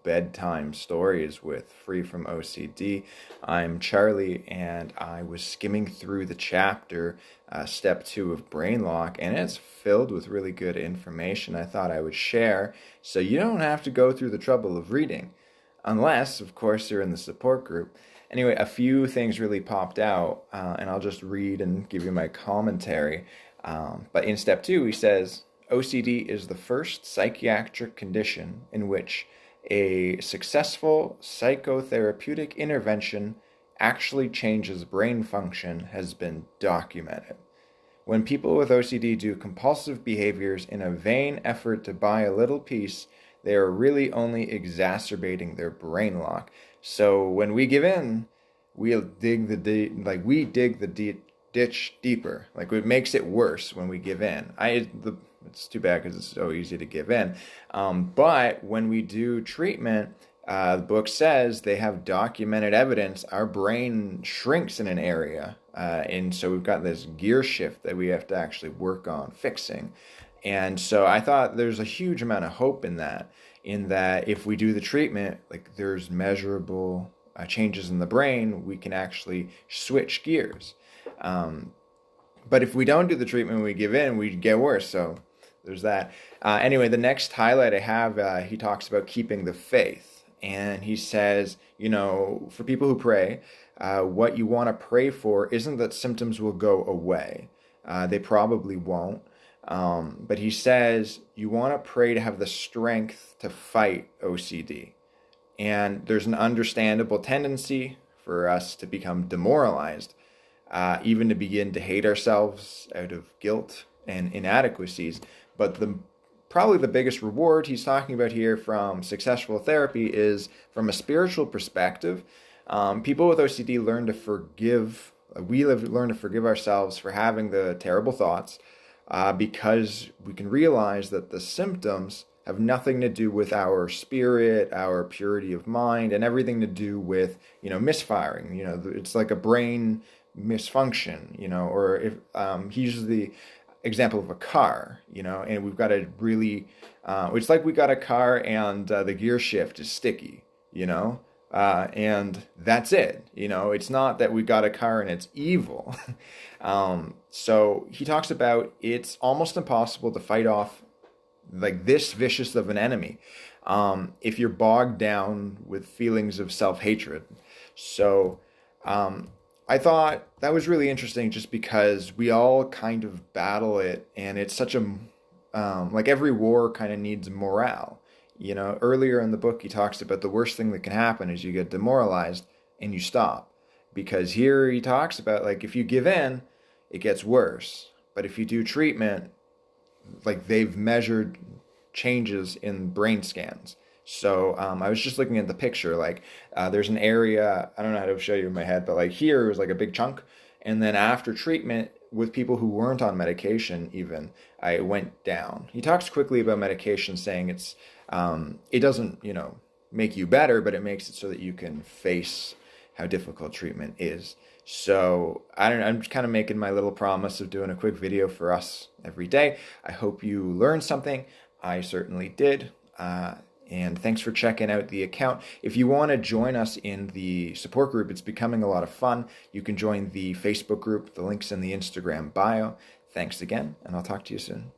bedtime stories with Free from OCD. I'm Charlie, and I was skimming through the chapter, step 2 of Brain Lock, and it's filled with really good information I thought I would share, so you don't have to go through the trouble of reading. Unless, of course, you're in the support group. Anyway, a few things really popped out, and I'll just read and give you my commentary. But in step 2, he says, OCD is the first psychiatric condition in which a successful psychotherapeutic intervention actually changes brain function has been documented. When people with OCD do compulsive behaviors in a vain effort to buy a little peace, they are really only exacerbating their brain lock. So when we give in, we dig the ditch deeper. Like, it makes it worse when we give in. It's too bad because it's so easy to give in. But when we do treatment, the book says they have documented evidence our brain shrinks in an area. And so we've got this gear shift that we have to actually work on fixing. And so I thought there's a huge amount of hope in that if we do the treatment, like, there's measurable changes in the brain, we can actually switch gears. But if we don't do the treatment, we give in, we get worse. So there's that. Anyway, the next highlight I have, he talks about keeping the faith. And he says, for people who pray, what you want to pray for isn't that symptoms will go away. They probably won't. But he says you want to pray to have the strength to fight OCD. And there's an understandable tendency for us to become demoralized, even to begin to hate ourselves out of guilt and inadequacies. But probably the biggest reward he's talking about here from successful therapy is from a spiritual perspective. People with OCD learn to forgive. Learn to forgive ourselves for having the terrible thoughts, because we can realize that the symptoms have nothing to do with our spirit, our purity of mind, and everything to do with, misfiring. It's like a brain misfunction, or if he uses the example of a car, and we've got to really, it's like we got a car and the gear shift is sticky, and that's it. It's not that we got a car and it's evil. So he talks about it's almost impossible to fight off like this vicious of an enemy if you're bogged down with feelings of self-hatred. So I thought that was really interesting, just because we all kind of battle it, and it's such a like every war kind of needs morale. Earlier in the book, he talks about the worst thing that can happen is you get demoralized and you stop. Because here he talks about, like, if you give in, it gets worse. But if you do treatment, like, they've measured changes in brain scans. So I was just looking at the picture, like, there's an area, I don't know how to show you in my head, but like here was like a big chunk. And then after treatment, with people who weren't on medication even, I went down. He talks quickly about medication, saying it doesn't, make you better, but it makes it so that you can face how difficult treatment is. So I'm just kind of making my little promise of doing a quick video for us every day. I hope you learned something. I certainly did. And thanks for checking out the account. If you want to join us in the support group, it's becoming a lot of fun. You can join the Facebook group. The link's in the Instagram bio. Thanks again, and I'll talk to you soon.